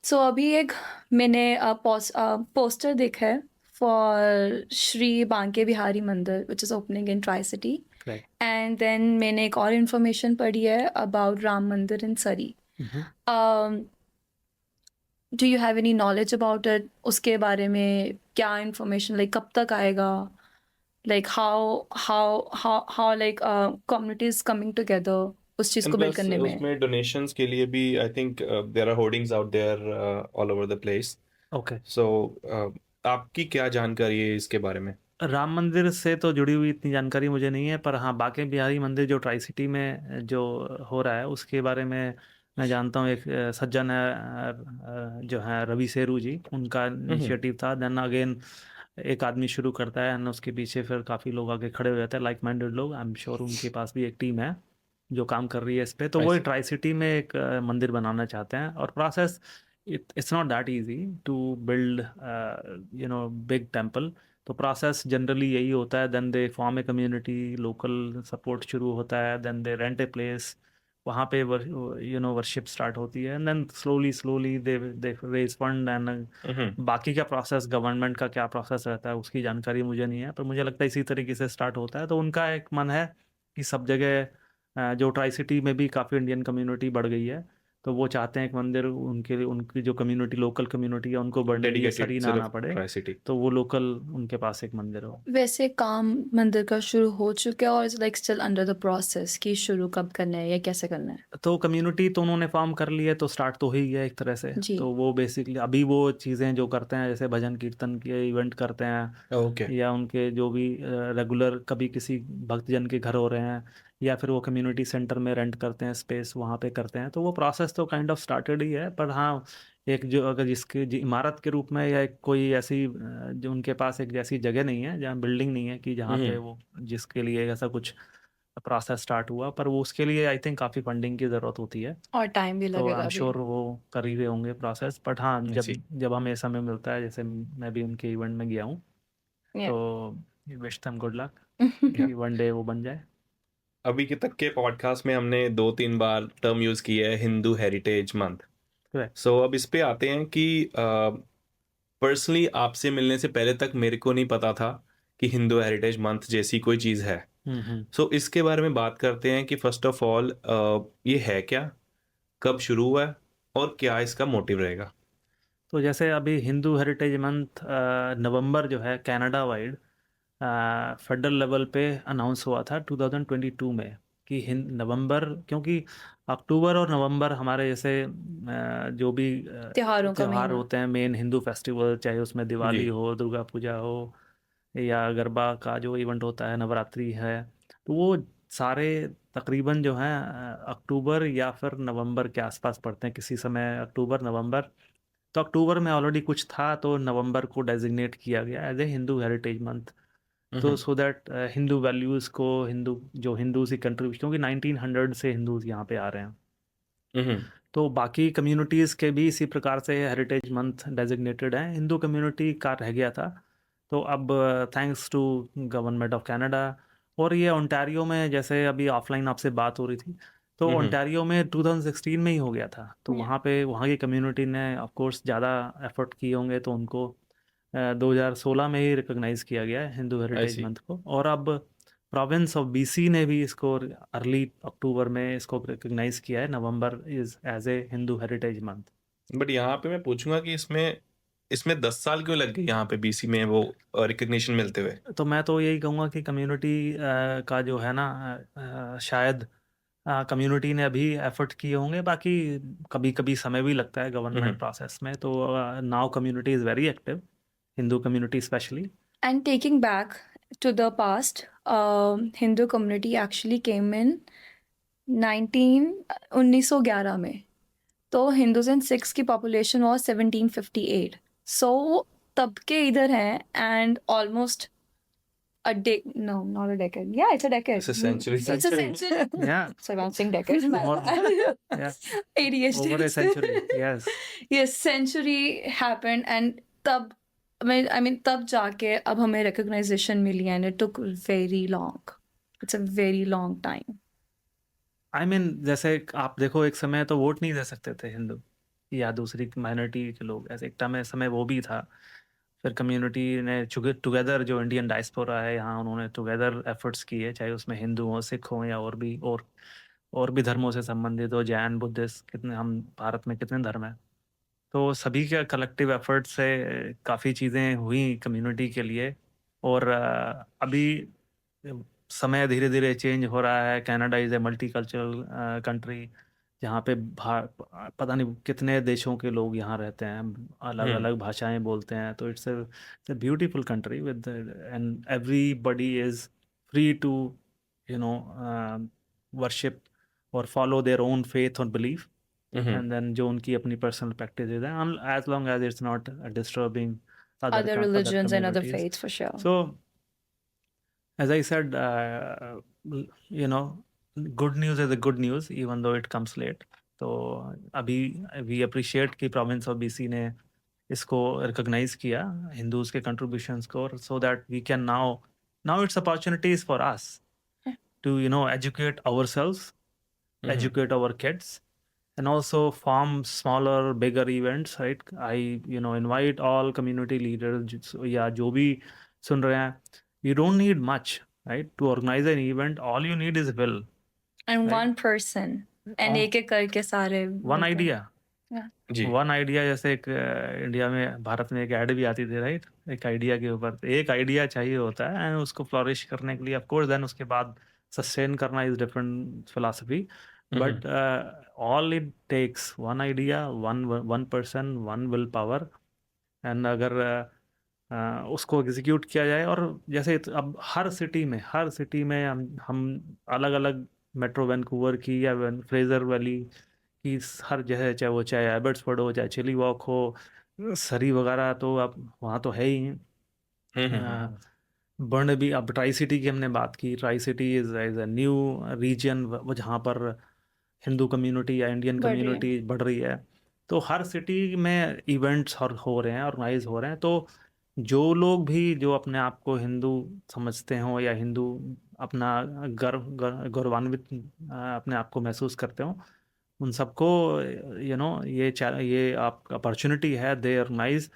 सो अभी एक मैंने पोस्टर देखा है for Shri Banke Bihari mandir which is opening in tri city. Correct. And then मैंने एक और इन्फॉर्मेशन पढ़ी है about Ram Mandir in Surrey. Do you have any knowledge about it? उसके बारे में क्या इन्फॉर्मेशन, लाइक कब तक आएगा? Like how like communities coming together उस चीज़ एंड को बिल्ड प्लस करने में। उसमें डोनेशंस के लिए भी I think there are hoardings out there all over the place. Okay. So आपकी क्या जानकारी है इसके बारे में? राम मंदिर से तो जुड़ी हुई इतनी जानकारी मुझे नहीं है, पर हाँ बांके बिहारी मंदिर जो ट्राई सिटी में जो हो रहा है उसके बारे में मैं जानता हूँ। एक सज्जन है जो है रवि सेरू जी, उनका हम्म। इनिशिएटिव था। देन अगेन एक आदमी शुरू करता है एंड उसके पीछे फिर काफ़ी लोग आगे खड़े हो जाते हैं, लाइक माइंडेड लोग। आई एम श्योर उनके पास भी एक टीम है जो काम कर रही है इस पे। तो आई वो सी। ट्राई सिटी में एक मंदिर बनाना चाहते हैं, और process it's not that easy to build big temple. तो प्रोसेस जनरली यही होता है। Then they form a community, local support शुरू होता है, then they rent a place, वहाँ पे वर्शिप स्टार्ट होती है, and then slowly slowly they raise fund. And hmm. बाकी का प्रोसेस, गवर्नमेंट का क्या प्रोसेस रहता है उसकी जानकारी मुझे नहीं है, पर मुझे लगता है इसी तरीके से स्टार्ट होता है। तो उनका एक मन है कि सब जगह जो ट्राई सिटी में भी काफ़ी इंडियन कम्युनिटी बढ़ गई है, तो वो चाहते हैं एक मंदिर उनके लिए, उनकी जो कम्युनिटी, लोकल कम्युनिटी है, उनको बढ़ने के लिए डेडिकेटेड सरी ना आना सिर्फ पड़े। Tri city. तो वो लोकल उनके पास एक मंदिर हो। वैसे काम मंदिर का शुरू हो चुका है और is like still under the process कि शुरू कब करना है या कैसे करना है? तो कम्युनिटी तो उन्होंने फॉर्म कर ली है, तो स्टार्ट तो ही है एक तरह से। जी। तो वो बेसिकली अभी वो चीज़ें जो करते हैं, जैसे भजन कीर्तन के इवेंट करते हैं, ओके। या उनके जो भी रेगुलर कभी किसी भक्तजन के घर हो रहे हैं, या फिर वो कम्युनिटी सेंटर में रेंट करते हैं स्पेस, वहाँ पे करते हैं। तो वो प्रोसेस तो काइंड ऑफ स्टार्टेड ही है। पर हाँ, एक जो अगर जिसके इमारत के रूप में या एक कोई ऐसी जो उनके पास एक जैसी जगह नहीं है, जहाँ बिल्डिंग नहीं है कि जहाँ पे हम्म। वो जिसके लिए ऐसा कुछ प्रोसेस स्टार्ट हुआ, पर वो उसके लिए आई थिंक काफ़ी फंडिंग की ज़रूरत होती है। और टाइम भी तो आई लगेगा एम अभी। श्योर वो कर ही रहे होंगे प्रोसेस। बट हाँ, आई जब सी। जब हमें समय मिलता है, जैसे मैं भी उनके इवेंट में गया हूँ, Yeah. तो विश देम गुड लक कि वन डे वो बन जाए। अभी के तक के पॉडकास्ट में हमने 2-3 बार टर्म यूज की है, हिंदू हेरिटेज मंथ। करेक्ट। सो अब इस पे आते हैं कि पर्सनली आपसे मिलने से पहले तक मेरे को नहीं पता था कि हिंदू हेरिटेज मंथ जैसी कोई चीज़ है। हम्म। सो इसके बारे में बात करते हैं कि फर्स्ट ऑफ ऑल ये है क्या, कब शुरू हुआ है और क्या इसका मोटिव रहेगा? तो जैसे अभी हिंदू हेरिटेज मंथ नवंबर जो है कनाडा वाइड फेडरल लेवल पे अनाउंस हुआ था 2022 में, कि नवंबर, क्योंकि अक्टूबर और नवंबर हमारे जैसे जो भी त्योहारों का त्योहार महीना। होते हैं, मेन हिंदू फेस्टिवल, चाहे उसमें जी। दिवाली हो, दुर्गा पूजा हो, या गरबा का जो इवेंट होता है, नवरात्रि है, तो वो सारे तकरीबन जो हैं अक्टूबर या फिर नवंबर के आसपास पड़ते हैं, किसी समय अक्टूबर नवंबर। तो अक्टूबर में ऑलरेडी कुछ था, तो नवंबर को डेजिग्नेट किया गया as a Hindu heritage month. तो hmm. So that Hindu values को, हिंदू जो हिंदूज की कंट्रीब्यूशन, क्योंकि 1900 से हिंदूज यहाँ पे आ रहे हैं, हम्म। तो बाकी कम्युनिटीज़ के भी इसी प्रकार से हेरिटेज मंथ डेजिग्नेटेड है। हिंदू कम्युनिटी का रह गया था, तो अब thanks to government of Canada, और ये ओंटारियो में, जैसे अभी ऑफलाइन आपसे बात हो रही थी, तो हम्म। ओंटारियो में 2016 में ही हो गया था। तो Yeah. वहाँ पे वहाँ की कम्युनिटी ने ऑफ कोर्स ज़्यादा एफर्ट किए होंगे, तो उनको 2016 में ही रिकॉग्नाइज किया गया है हिंदू आई हेरिटेज सी। मंथ को। और अब प्रोविंस ऑफ बीसी ने भी इसको अर्ली अक्टूबर में इसको रिकॉग्नाइज किया है, November is as a Hindu heritage month. But यहाँ पे मैं पूछूंगा कि इसमें इसमें 10 साल क्यों लग गए यहाँ पे बीसी में वो रिकग्निशन मिलते हुए? तो मैं तो यही कहूँगा कि कम्युनिटी का जो है ना, शायद कम्युनिटी ने अभी एफर्ट किए होंगे। बाकी कभी कभी समय भी लगता है गवर्नमेंट हम्म। प्रोसेस में। तो now community is very active, Hindu community specially. And taking back to the past, Hindu community actually came in 1911 में। तो हिंदूज एंड सिख्स की पॉपुलेशन वॉज 1758। सो तब के इधर हैं and almost a no, not a decade. Yeah, it's a decade. It's a century. It's a century. Yeah So I'm saying decade. My more, bad. Yeah ADHD. Over a century, yes. Yes, century happened and तब I mean तब जाके अब हमें recognition मिली and it took very long. It's a very long time. I mean जैसे आप देखो, एक समय तो वोट नहीं दे सकते थे हिंदू, या दूसरी माइनॉरिटी के लोग, ऐसे एक समय वो भी था। फिर कम्युनिटी ने टुगेदर, जो इंडियन डायस्पोरा है यहाँ, उन्होंने टुगेदर एफर्ट्स किए, चाहे उसमें हिंदू हो, सिख हो, या और भी और भी धर्मों से संबंधित हो, जैन, बुद्धिस्ट, कितने हम भारत में कितने धर्म हैं। तो सभी के कलेक्टिव एफर्ट से काफ़ी चीज़ें हुई कम्युनिटी के लिए। और अभी समय धीरे धीरे चेंज हो रहा है। Canada is a multi cultural country, जहाँ पे पता नहीं कितने देशों के लोग यहाँ रहते हैं, अलग अलग भाषाएं बोलते हैं। तो it's a beautiful country with, and everybody is free to worship और फॉलो देयर ओन फेथ और बिलीफ, एंड देन जो उनकी अपनी पर्सनल प्रैक्टिस है, as long as it's not disturbing Other religions and other communities. faiths, for sure. So, as I said, you know, good news is a good news, even though it comes late. तो अभी we appreciate कि province of BC ने इसको recognize किया, Hindus के contributions को, so that we can now it's opportunities for us to educate ourselves, educate our kids, and also form smaller, bigger events, right? I invite all community leaders या जो भी सुन रहे हैं, you don't need much, right, to organize an event. All you need is will, And right? one person, and एक एक करके सारे one idea. जी one idea, जैसे एक इंडिया में, भारत में एक ऐड भी आती थी, राइट, एक आइडिया के ऊपर। तो एक आइडिया चाहिए होता है, एंड उसको फ्लोरिश करने के लिए, ऑफ कोर्स, देन उसके बाद सस्टेन करना is different philosophy, but all it takes one idea, one person, one will power, and अगर उसको एग्जीक्यूट किया जाए। और जैसे अब हर सिटी में हम अलग अलग, मेट्रो वैंकूवर की या फ्रेजर वैली की हर जगह, चाहे एबर्ट्सफोर्ड हो, चाहे चिली वॉक हो, सरी वगैरह, तो अब वहाँ तो है ही। बर्न भी, अब ट्राई सिटी की हमने बात की, tri city is a new region जहाँ पर हिंदू कम्युनिटी या इंडियन बढ़ रही है। कम्युनिटी बढ़ रही है। तो हर सिटी में इवेंट्स हो रहे हैं, ऑर्गेनाइज हो रहे हैं। तो जो लोग भी जो अपने आप को हिंदू समझते हो, या हिंदू अपना गौरवान्वित अपने आप को महसूस करते हो, उन सबको ये आप अपॉर्चुनिटी है, दे ऑर्गेनाइज।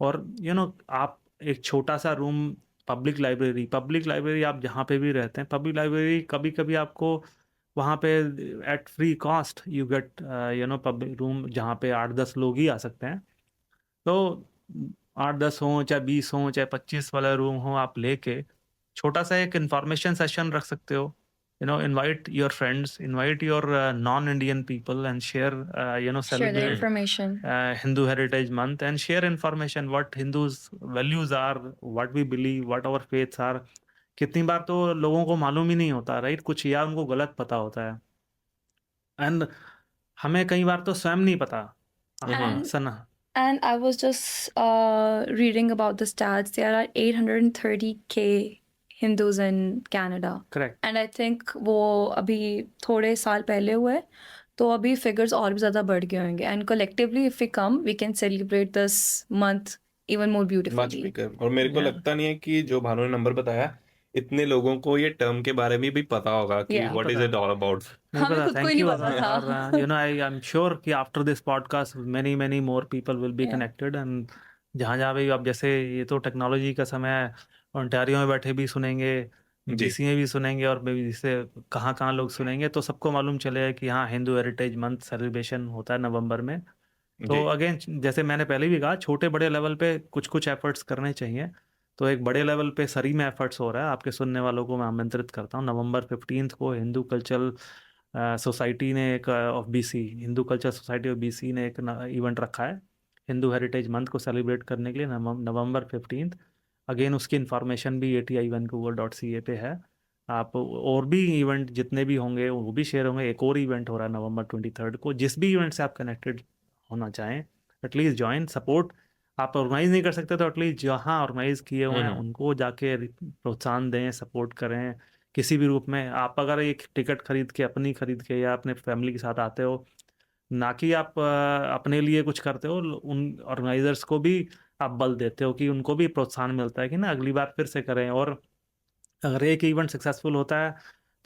और आप एक छोटा सा रूम, पब्लिक लाइब्रेरी आप जहाँ पे भी रहते हैं, पब्लिक लाइब्रेरी कभी कभी आपको वहाँ पे at free cost you get public room, जहाँ पे 8-10 लोग ही आ सकते हैं। तो 8-10 हों, चाहे 20 हों, चाहे 25 वाला रूम हो, आप लेके छोटा सा एक इंफॉर्मेशन सेशन रख सकते हो। Invite your friends, invite your non-Indian people, and share, Share the celebrate information. Hindu Heritage Month, and share information, what Hindus values are, what we believe, what our faiths are. कितनी बार तो लोगों को मालूम ही नहीं होता, राइट, कुछ, या उनको गलत पता होता है, एंड हमें कई बार तो स्वयं नहीं पता। And- Sana, And I was just reading about the stats. There are 830K Hindus in Canada. Correct. And I think वो अभी थोड़े साल पहले हुए, तो अभी फिगर्स और भी ज़्यादा बढ़ गए होंगे। And collectively, if we come, we can celebrate this month even more much beautifully. Beaker. और मेरे को Yeah. लगता नहीं है कि जो भानु ने नंबर बताया, इतने लोगों को ये टर्म के बारे में भी पता होगा कि Yeah. What is it all about. नहीं हमें पता, खुद को थैंक ही नहीं यू। पता था। और आई एम श्योर कि after this podcast many more people will be Yeah. connected, and जहाँ जहाँ भी, अब जैसे ये तो टेक्नोलॉजी का समय है, ओंटारियो में बैठे भी सुनेंगे, जी। बीसी में भी सुनेंगे, और जैसे कहाँ कहाँ लोग सुनेंगे, तो सबको मालूम चलेगा कि हाँ, हिंदू हेरिटेज मंथ सेलिब्रेशन होता है नवंबर में। तो जी अगेन, जैसे मैंने पहले भी कहा, छोटे बड़े लेवल पे कुछ एफर्ट्स करने चाहिए। तो एक बड़े लेवल पे सरी में एफर्ट्स हो रहा है। आपके सुनने वालों को मैं आमंत्रित करता हूँ, नवंबर 15 को हिंदू कल्चरल सोसाइटी ने एक of BC, Hindu culture society of BC ने एक इवेंट रखा है हिंदू हेरिटेज मंथ को सेलिब्रेट करने के लिए, नवंबर 15। अगेन उसकी इन्फॉर्मेशन भी ATI Vancouver.ca पे है। आप और भी इवेंट जितने भी होंगे वो भी शेयर होंगे। एक और इवेंट हो रहा है नवंबर 23 को। जिस भी इवेंट से आप कनेक्टेड होना चाहें, एटलीस्ट ज्वाइन, सपोर्ट। आप ऑर्गेनाइज नहीं कर सकते तो एटलीस्ट जहाँ ऑर्गेनाइज किए हुए हैं उनको जाके प्रोत्साहन दें, सपोर्ट करें किसी भी रूप में। आप अगर एक टिकट खरीद के या अपने फैमिली के साथ आते हो, ना कि आप अपने लिए कुछ करते हो, उन ऑर्गेनाइजर्स को भी आप बल देते हो कि उनको भी प्रोत्साहन मिलता है कि ना अगली बार फिर से करें। और अगर एक इवेंट सक्सेसफुल होता है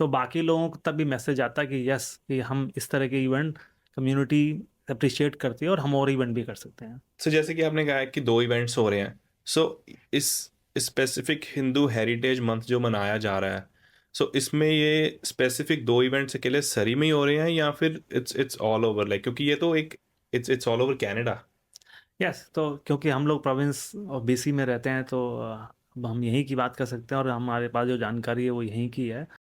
तो बाकी लोगों को तब भी मैसेज आता है कि यस, कि हम इस तरह के इवेंट कम्युनिटी अप्रिशिएट करती है और हम और इवेंट भी कर सकते हैं। सो जैसे कि आपने कहा है कि 2 इवेंट्स हो रहे हैं, सो इस स्पेसिफिक हिंदू हेरिटेज मंथ जो मनाया जा रहा है, सो इसमें ये स्पेसिफिक 2 इवेंट्स अकेले सरी में ही हो रहे हैं या फिर इट्स ऑल ओवर, लाइक क्योंकि ये तो एक it's all over Canada. Yes, तो क्योंकि हम लोग प्रोविंस ऑफ बीसी में रहते हैं तो हम यहीं की बात कर सकते हैं और हमारे पास जो जानकारी है वो यहीं की है।